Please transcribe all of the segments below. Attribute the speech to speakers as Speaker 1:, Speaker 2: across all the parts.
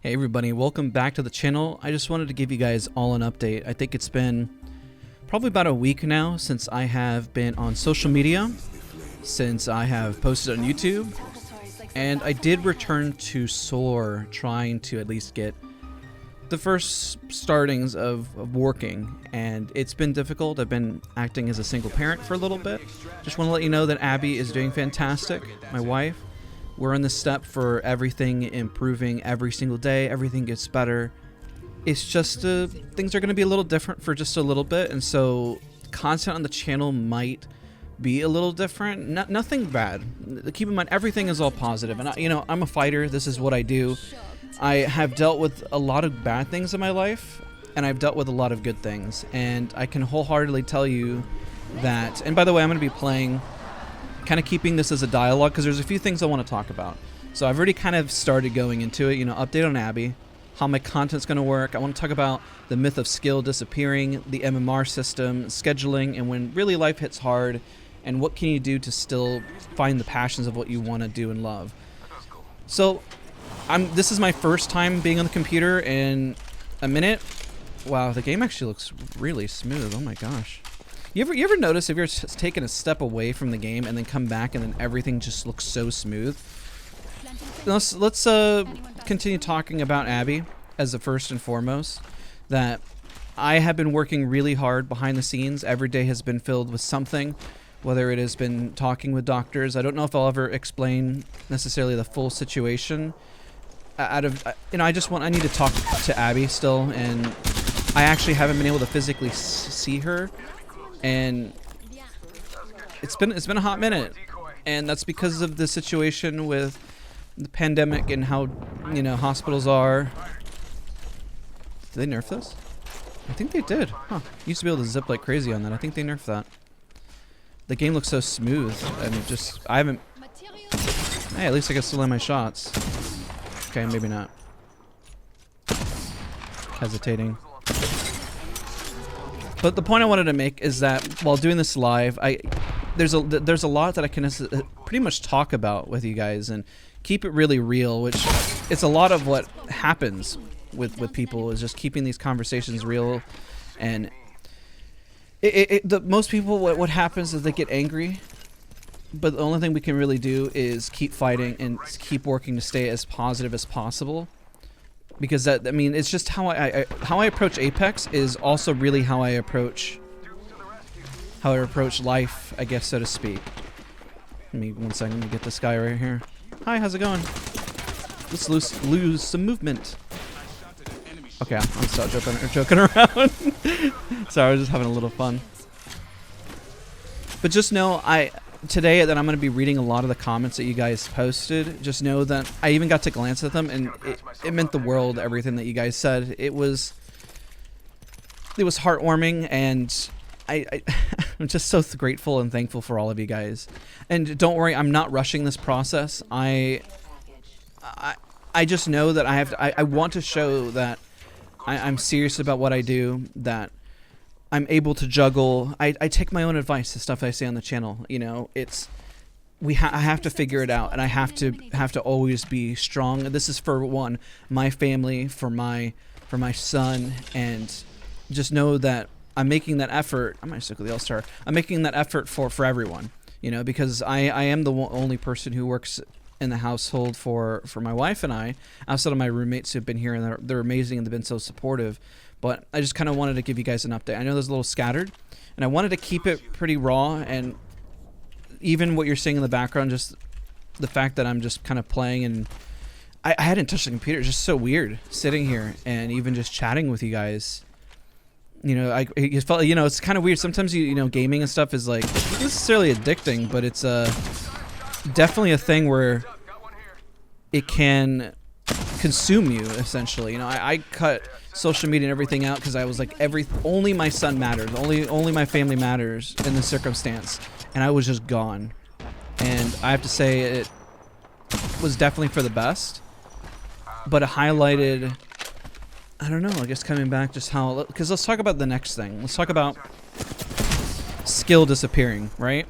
Speaker 1: Hey everybody, welcome back to the channel. I just wanted to give you guys all an update. I think it's been probably about a week now since I have been on social media, since I have posted on YouTube, and I did return to Soar trying to at least get the first startings of working, and it's been difficult. I've been acting as a single parent for a little bit. Just want to let you know that Abby is doing fantastic, my wife. We're in the step for everything improving every single day. Everything gets better. It's just things are going to be a little different for just a little bit, and so content on the channel might be a little different. Nothing bad. Keep in mind, everything is all positive. And I'm a fighter. This is what I do. I have dealt with a lot of bad things in my life, and I've dealt with a lot of good things. And I can wholeheartedly tell you that. And by the way, I'm going to be playing, kind of keeping this as a dialogue, because there's a few things I want to talk about. So I've already kind of started going into it, update on Abby, how my content's going to work. I want to talk about the myth of skill disappearing, the MMR system, scheduling, and when really life hits hard, and what can you do to still find the passions of what you want to do and love. So this is my first time being on the computer in a minute. Wow, the game actually looks really smooth. Oh my gosh. You ever notice if you're taking a step away from the game and then come back and then everything just looks so smooth? Let's continue talking about Abby as the first and foremost. That I have been working really hard behind the scenes. Every day has been filled with something, whether it has been talking with doctors. I don't know if I'll ever explain necessarily the full situation. I need to talk to Abby still, and I actually haven't been able to physically see her. And it's been a hot minute, and that's because of the situation with the pandemic and how hospitals are. Did they nerf this? I think they did. Huh. Used to be able to zip like crazy on that. I think they nerfed that. The game looks so smooth, and I haven't. Hey, at least I can still land my shots. Okay, maybe not. Hesitating. But the point I wanted to make is that while doing this live, there's a lot that I can pretty much talk about with you guys and keep it really real, which it's a lot of what happens with people is just keeping these conversations real. And most people, what happens is they get angry, but the only thing we can really do is keep fighting and keep working to stay as positive as possible. Because it's just how I approach Apex is also really how I approach life, I guess, so to speak. Let me 1 second to get this guy right here. Hi, how's it going? Let's lose some movement. Okay, I'm stop joking around. Sorry, I was just having a little fun. But just know today that I'm going to be reading a lot of the comments that you guys posted. Just know that I even got to glance at them, and it meant the world, everything that you guys said. It was heartwarming, and I'm just so grateful and thankful for all of you guys. And don't worry, I'm not rushing this process. I just know that I want to show that I'm serious about what I do, that I'm able to juggle. I take my own advice, the stuff I say on the channel. I have to figure it out, and I have to always be strong. This is for my family, for my son, and just know that I'm making that effort. I might stick with the All-Star. I'm making that effort for everyone, because I am the only person who works in the household for my wife and I, outside of my roommates who've been here, and they're amazing and they've been so supportive. But I just kind of wanted to give you guys an update. I know there's a little scattered, and I wanted to keep it pretty raw, and even what you're seeing in the background, just the fact that I'm just kind of playing, and I hadn't touched the computer. It's just so weird sitting here and even just chatting with you guys. It felt, it's kind of weird. Sometimes, gaming and stuff is like, not necessarily addicting, but it's definitely a thing where it can consume you, essentially. I cut social media and everything out because I was like, only my son matters, only my family matters in this circumstance, and I was just gone. And I have to say, it was definitely for the best, but it highlighted, I don't know, I guess coming back just how, because let's talk about the next thing. Let's talk about skill disappearing, right?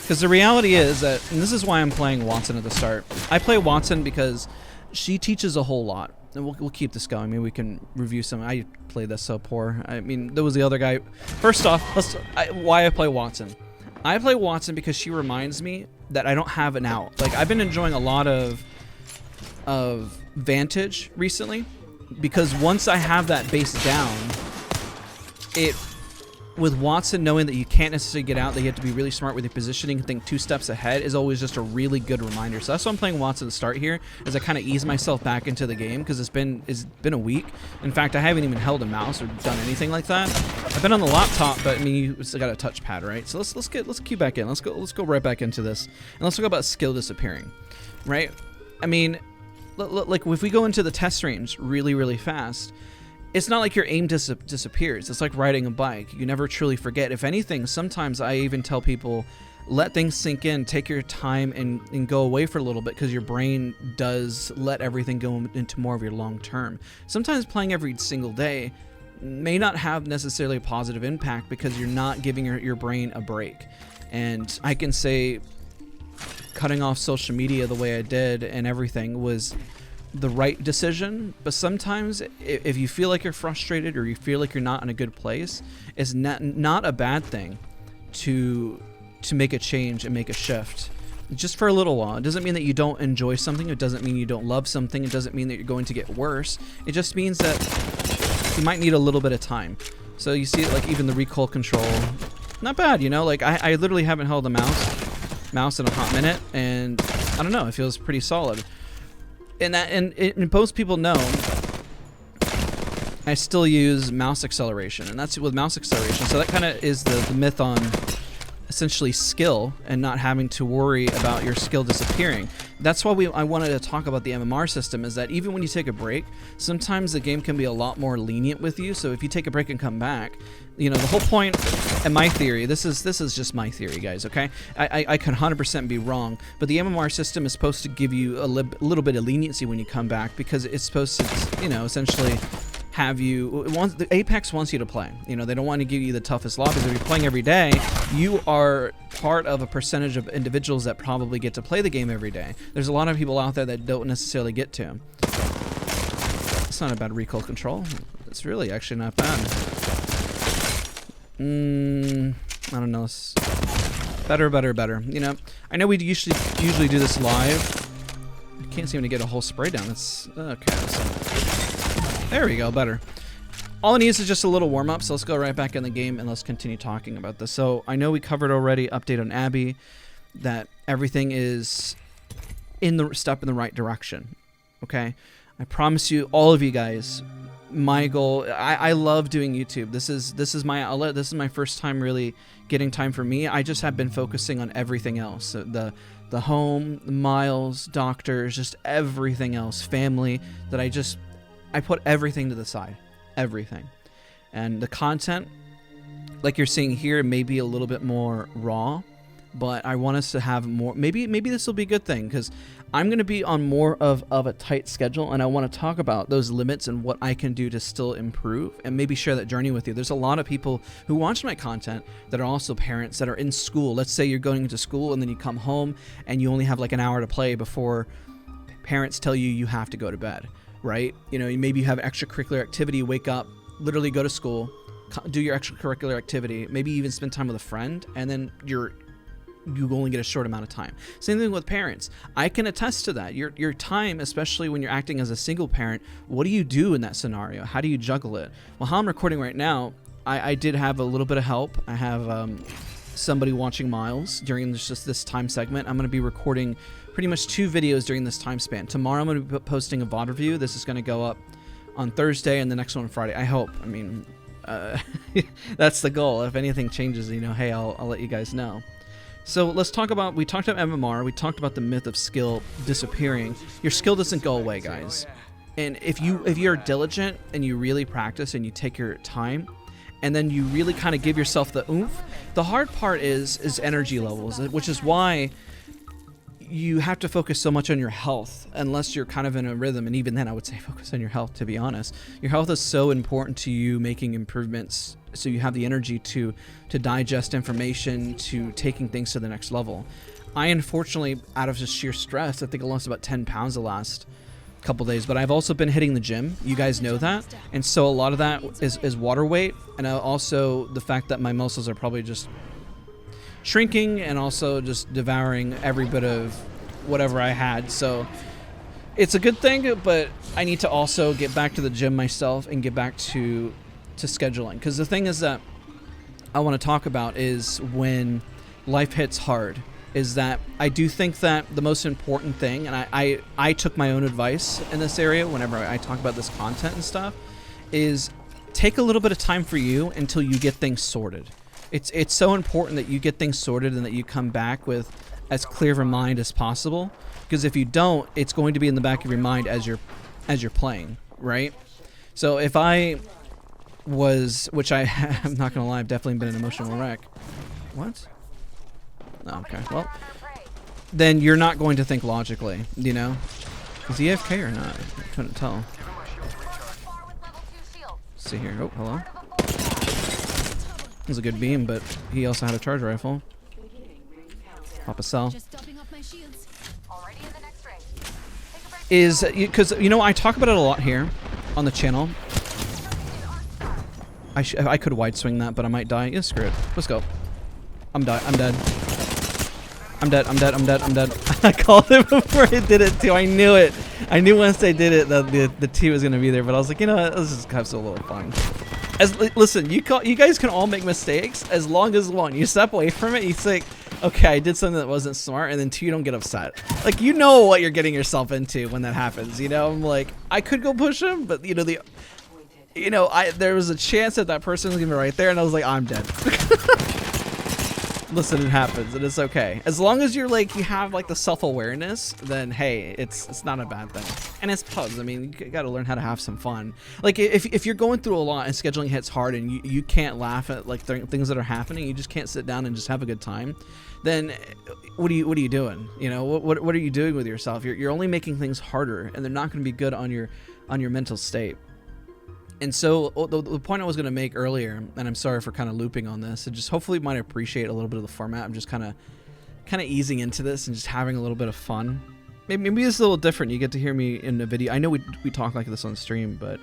Speaker 1: Because the reality is that, and this is why I'm playing Wattson at the start. I play Wattson because she teaches a whole lot. And we'll keep this going. Maybe we can review some. I play this so poor. I mean, there was the other guy. First off, why I play Wattson. I play Wattson because she reminds me that I don't have an out. Like, I've been enjoying a lot of Vantage recently, because once I have that base down, with Wattson, knowing that you can't necessarily get out, that you have to be really smart with your positioning and think 2 steps ahead is always just a really good reminder. So that's why I'm playing Wattson to start here, as I kind of ease myself back into the game, because it's been a week. In fact, I haven't even held a mouse or done anything like that. I've been on the laptop, but I mean, you still got a touchpad, right? So let's cue back in. Let's go right back into this, and let's talk about skill disappearing, right? I mean, like if we go into the test range really fast, it's not like your aim disappears. It's like riding a bike. You never truly forget. If anything, sometimes I even tell people, let things sink in, take your time and go away for a little bit, because your brain does let everything go into more of your long term. Sometimes playing every single day may not have necessarily a positive impact, because you're not giving your brain a break. And I can say cutting off social media the way I did and everything was the right decision, but sometimes if you feel like you're frustrated or you feel like you're not in a good place, it's not a bad thing to make a change and make a shift just for a little while. It doesn't mean that you don't enjoy something. It doesn't mean you don't love something. It doesn't mean that you're going to get worse. It just means that you might need a little bit of time. So you see it, like even the recoil control, not bad, you know. Like I literally haven't held a mouse in a hot minute, and I don't know, it feels pretty solid. And most people know I still use mouse acceleration, and that's with mouse acceleration. So that kind of is the myth on essentially skill and not having to worry about your skill disappearing. That's why I wanted to talk about the MMR system, is that even when you take a break, sometimes the game can be a lot more lenient with you. So if you take a break and come back, you know, the whole point, and my theory, this is just my theory, guys, okay? I can 100% be wrong, but the MMR system is supposed to give you a little bit of leniency when you come back, because it's supposed to, you know, essentially have you, the Apex wants you to play. You know, they don't want to give you the toughest lobbies. If you're playing every day, you are part of a percentage of individuals that probably get to play the game every day. There's a lot of people out there that don't necessarily get to. It's not a bad recoil control. It's really actually not bad. I don't know. It's better. You know, I know we usually do this live. I can't seem to get a whole spray down. It's okay. There we go, better. All it needs is just a little warm-up, so let's go right back in the game and let's continue talking about this. So I know we covered already, update on Abby, that everything is in the step in the right direction, okay? I promise you, all of you guys, my goal, I love doing YouTube. This is my outlet. This is my first time really getting time for me. I just have been focusing on everything else. So the home, the miles, doctors, just everything else, family, that I put everything to the side, everything. And the content, like you're seeing here, may be a little bit more raw, but I want us to have more. Maybe this will be a good thing, because I'm going to be on more of a tight schedule, and I want to talk about those limits and what I can do to still improve, and maybe share that journey with you. There's a lot of people who watch my content that are also parents that are in school. Let's say you're going into school and then you come home and you only have like an hour to play before parents tell you have to go to bed. Right? You know, maybe you have an extracurricular activity, wake up, literally go to school, do your extracurricular activity, maybe even spend time with a friend, and then you only get a short amount of time. Same thing with parents. I can attest to that. Your time, especially when you're acting as a single parent, what do you do in that scenario? How do you juggle it? Well, how I'm recording right now, I did have a little bit of help. I have somebody watching Miles during this time segment. I'm going to be recording pretty much 2 videos during this time span. Tomorrow I'm going to be posting a VOD review. This is going to go up on Thursday, and the next one on Friday. I hope. I mean, that's the goal. If anything changes, you know, hey, I'll let you guys know. So let's talk about, we talked about MMR. We talked about the myth of skill disappearing. Your skill doesn't go away, guys. And if you're diligent and you really practice and you take your time, and then you really kind of give yourself the oomph, the hard part is energy levels, which is why you have to focus so much on your health unless you're kind of in a rhythm. And even then, I would say focus on your health, to be honest. Your health is so important to you making improvements, so you have the energy to digest information, to taking things to the next level. I unfortunately, out of just sheer stress, I think I lost about 10 pounds the last couple days, but I've also been hitting the gym. You guys know that, and so a lot of that is water weight, and also the fact that my muscles are probably just shrinking and also just devouring every bit of whatever I had. So it's a good thing, but I need to also get back to the gym myself and get back to scheduling, because the thing is that I want to talk about is when life hits hard, is that I do think that the most important thing, and I took my own advice in this area whenever I talk about this content and stuff, is take a little bit of time for you until you get things sorted. It's so important that you get things sorted and that you come back with as clear of a mind as possible, because if you don't, it's going to be in the back of your mind as you're playing, right? So if I was, which I'm not gonna lie, I've definitely been an emotional wreck. What? Oh, okay, well, then you're not going to think logically, you know? Is he AFK or not? I couldn't tell. Let's see here. Oh, hello. It was a good beam, but he also had a charge rifle. Pop a cell. Is, because, you know, I talk about it a lot here on the channel. I could wide swing that, but I might die. Yeah, screw it. Let's go. I'm dead. I'm dead. I'm dead. I'm dead. I'm dead. I'm dead. I called it before I did it too. I knew it. I knew once they did it that the T was gonna be there. But I was like, you know what? Let's just have a little fun. Listen, you guys can all make mistakes as long as one, you step away from it. You think, okay, I did something that wasn't smart, and then two, you don't get upset. Like, you know what you're getting yourself into when that happens. You know, I'm like, I could go push him, but you know there was a chance that person was gonna be right there, and I was like, I'm dead. Listen, it happens, and it's okay. As long as you're like, you have like the self-awareness, then hey, it's not a bad thing. And it's pubs. I mean, you gotta learn how to have some fun. Like if you're going through a lot and scheduling hits hard and you can't laugh at like things that are happening, you just can't sit down and just have a good time, then what are you doing? You know, what are you doing with yourself? You're only making things harder, and they're not going to be good on your mental state. And so the point I was going to make earlier, and I'm sorry for kind of looping on this, and just hopefully you might appreciate a little bit of the format. I'm just kind of easing into this and just having a little bit of fun. Maybe it's a little different. You get to hear me in a video. I know we talk like this on stream, but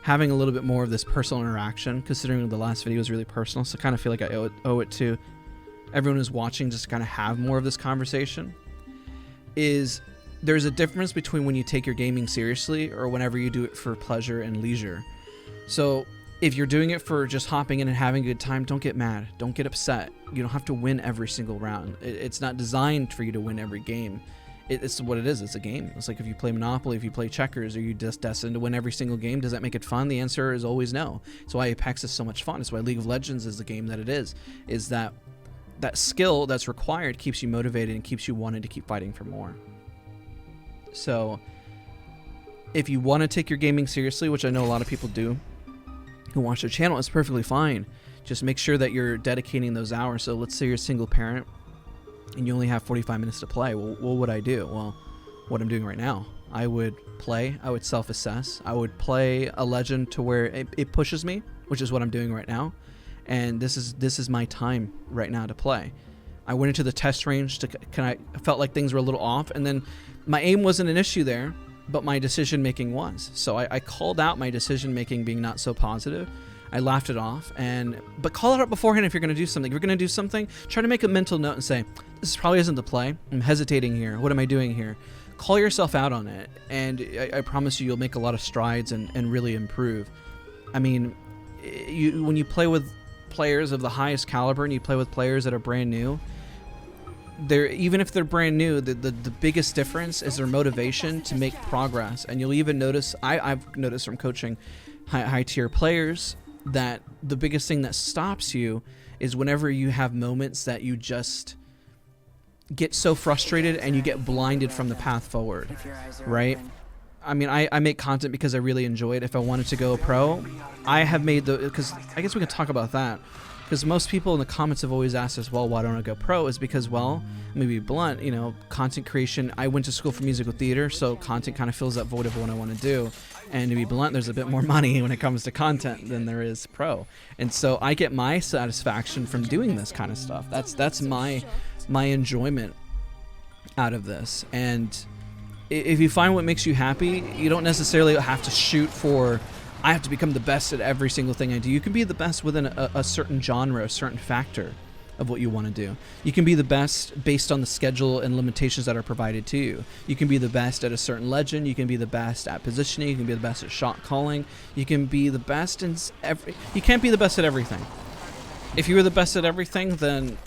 Speaker 1: having a little bit more of this personal interaction, considering the last video was really personal, so I kind of feel like I owe it to everyone who's watching just to kind of have more of this conversation. There's a difference between when you take your gaming seriously or whenever you do it for pleasure and leisure. So if you're doing it for just hopping in and having a good time, don't get mad. Don't get upset. You don't have to win every single round. It's not designed for you to win every game. It's what it is. It's a game. It's like if you play Monopoly, if you play checkers, are you just destined to win every single game? Does that make it fun? The answer is always no. It's why Apex is so much fun. It's why League of Legends is the game that it is that skill that's required keeps you motivated and keeps you wanting to keep fighting for more. So if you want to take your gaming seriously, which I know a lot of people do who watch their channel, it's perfectly fine. Just make sure that you're dedicating those hours. So let's say you're a single parent and you only have 45 minutes to play. Well, what would I do? Well, what I'm doing right now, I would play, I would self-assess, I would play a legend to where it pushes me, which is what I'm doing right now. And this is my time right now to play. I went into the test range I felt like things were a little off, and then my aim wasn't an issue there, but my decision making was. So I called out my decision making being not so positive. I laughed it off, but call it out beforehand if you're going to do something. If you're going to do something, try to make a mental note and say, this probably isn't the play. I'm hesitating here. What am I doing here? Call yourself out on it, and I promise you'll make a lot of strides and really improve. I mean, when you play with players of the highest caliber and you play with players that are brand new, even if they're brand new, the biggest difference is their motivation to make progress. And you'll even notice, I've noticed from coaching high tier players, that the biggest thing that stops you is whenever you have moments that you just get so frustrated and you get blinded from the path forward, right? I mean, I make content because I really enjoy it. If I wanted to go pro, I have made because I guess we can talk about that. Because most people in the comments have always asked us, well, why don't I go pro? Is because, well, maybe blunt, you know, content creation. I went to school for musical theater, so content kind of fills that void of what I want to do. And to be blunt, there's a bit more money when it comes to content than there is pro. And so I get my satisfaction from doing this kind of stuff. That's my enjoyment out of this. And if you find what makes you happy, you don't necessarily have to shoot for, I have to become the best at every single thing I do. You can be the best within a certain genre, a certain factor of what you want to do. You can be the best based on the schedule and limitations that are provided to you. You can be the best at a certain legend. You can be the best at positioning. You can be the best at shot calling. You can be the best in you can't be the best at everything. If you were the best at everything, then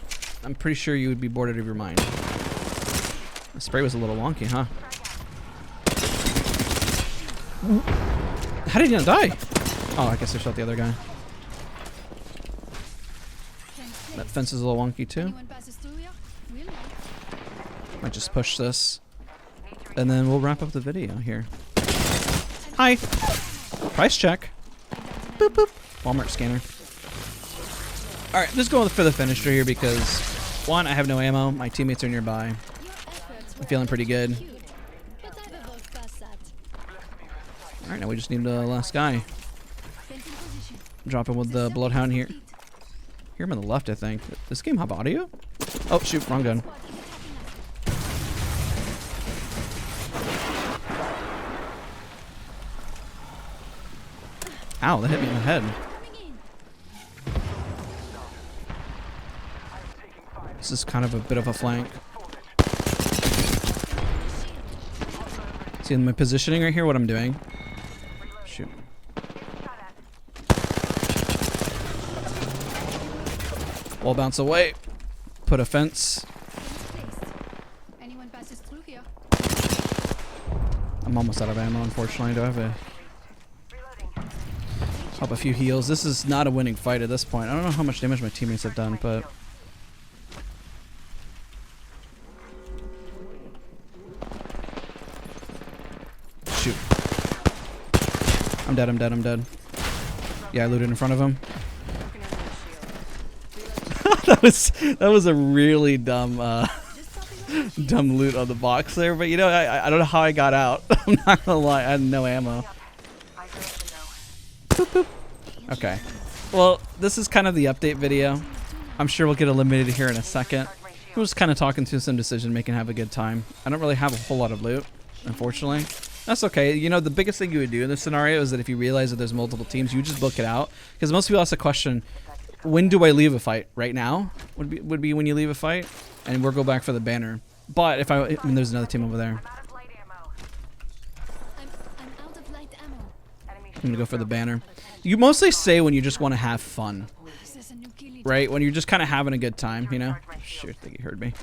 Speaker 1: I'm pretty sure you would be bored out of your mind. The spray was a little wonky, huh? How did he not die? Oh, I guess I shot the other guy. That fence is a little wonky too. Might just push this. And then we'll wrap up the video here. Hi! Price check. Boop boop. Walmart scanner. Alright, just going for the finisher here because, one, I have no ammo. My teammates are nearby. I'm feeling pretty good. Alright, now we just need the last guy. Drop him with the Bloodhound here. Hear him on the left, I think. Does this game have audio? Oh, shoot, wrong gun. Ow, that hit me in the head. This is kind of a bit of a flank. See in my positioning right here what I'm doing? Shoot. Wall bounce away. Put a fence. I'm almost out of ammo, unfortunately. Do I have a... Pop a few heals. This is not a winning fight at this point. I don't know how much damage my teammates have done, but... Shoot. I'm dead, I'm dead, I'm dead. Yeah, I looted in front of him. that was a really dumb dumb loot on the box there, but you know, I don't know how I got out. I'm not gonna lie, I had no ammo. Boop, boop. Okay. Well, this is kind of the update video. I'm sure we'll get eliminated here in a second. We're just kind of talking through some decision making, have a good time. I don't really have a whole lot of loot, unfortunately. That's okay. You know, the biggest thing you would do in this scenario is that if you realize that there's multiple teams, you just book it out. Because most people ask the question, when do I leave a fight? Right now would be when you leave a fight, and we'll go back for the banner. But if I mean, there's another team over there. I'm gonna go for the banner. You mostly say when you just want to have fun, right? When you're just kind of having a good time, you know? Shoot, I think he heard me.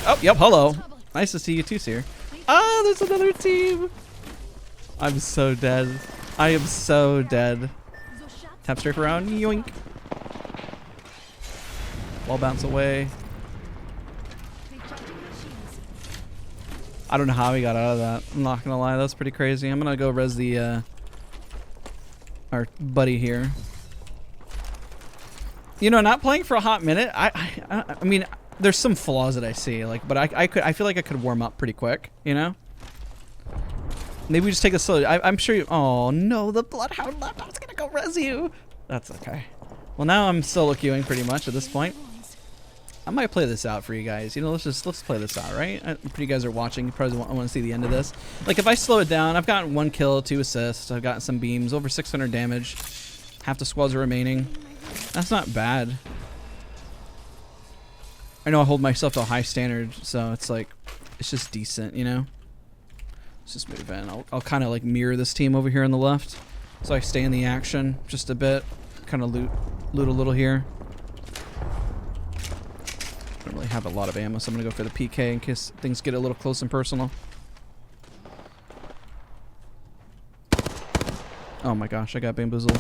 Speaker 1: Oh, yep, hello. Nice to see you too, sir. Ah, there's another team. I'm so dead. I am so dead. Tap strafe around, yoink. Wall bounce away. I don't know how he got out of that. I'm not gonna lie, that's pretty crazy. I'm gonna go res the our buddy here. You know, not playing for a hot minute. I mean, there's some flaws that I see, like, but I feel like I could warm up pretty quick. You know. Maybe we just take this slowly. I'm sure you. Oh no, the Bloodhound left. I was gonna go res you. That's okay. Well, now I'm solo queuing pretty much at this point. I might play this out for you guys. You know, let's play this out, right? You guys are watching. You probably want to see the end of this. Like, if I slow it down, I've gotten 1 kill, 2 assists. I've gotten some beams, over 600 damage. Half the squads are remaining. That's not bad. I know I hold myself to a high standard, so it's like, it's just decent, you know? Let's just move in. I'll kind of like mirror this team over here on the left. So I stay in the action just a bit. Kind of loot a little here. I don't really have a lot of ammo, so I'm going to go for the PK in case things get a little close and personal. Oh my gosh, I got bamboozled.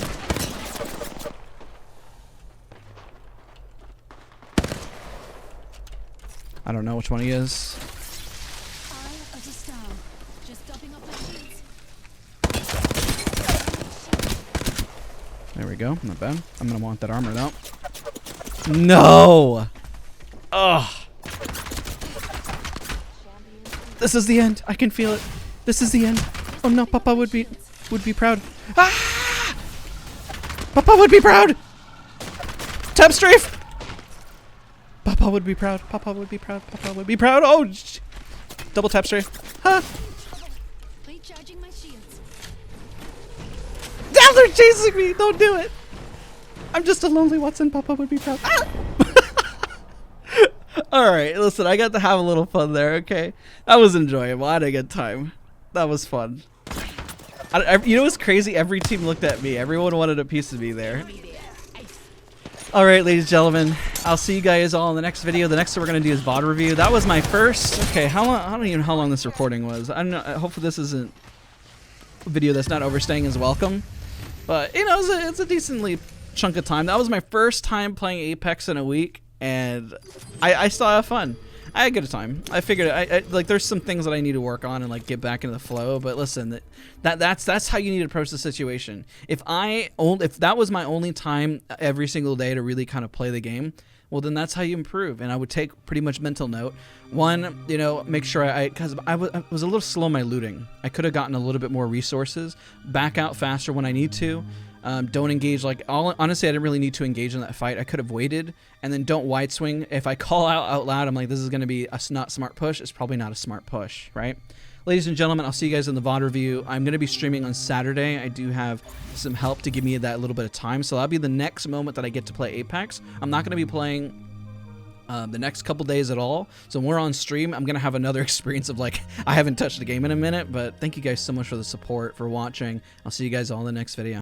Speaker 1: I don't know which one he is. There we go, not bad. I'm going to want that armor though. No! Ugh. This is the end. I can feel it. This is the end. Oh no, Papa would be proud. Ah! Papa would be proud. Tap strafe. Papa Papa would be proud. Papa would be proud. Papa would be proud. Oh, double tap straight. Huh?
Speaker 2: Recharging my shields.
Speaker 1: Now they're chasing me. Don't do it. I'm just a lonely Wattson. Papa would be proud. Ah! All right, listen, I got to have a little fun there, okay? That was enjoyable. I had a good time. That was fun. You know what's crazy? Every team looked at me. Everyone wanted a piece of me there. All right, ladies and gentlemen, I'll see you guys all in the next video. The next one we're going to do is VOD review. That was my first. Okay, how long? I don't even know how long this recording was. I don't know. Hopefully this isn't a video that's not overstaying his welcome. But, you know, it's a decently chunk of time. That was my first time playing Apex in a week. And I still have fun. I had a good time. I figured I like there's some things that I need to work on and like get back into the flow. But listen, that's how you need to approach the situation. If that was my only time every single day to really kind of play the game, well then that's how you improve. And I would take pretty much mental note. One, you know, make sure because I was a little slow in my looting. I could have gotten a little bit more resources. Back out faster when I need to. Don't engage, like, honestly, I didn't really need to engage in that fight. I could have waited, and then don't wide swing. If I call out loud, I'm like, this is going to be a not smart push. It's probably not a smart push, right? Ladies and gentlemen, I'll see you guys in the VOD review. I'm going to be streaming on Saturday. I do have some help to give me that little bit of time, so that'll be the next moment that I get to play Apex. I'm not going to be playing the next couple days at all. So when we're on stream, I'm going to have another experience of, like, I haven't touched the game in a minute, but thank you guys so much for the support, for watching. I'll see you guys all in the next video.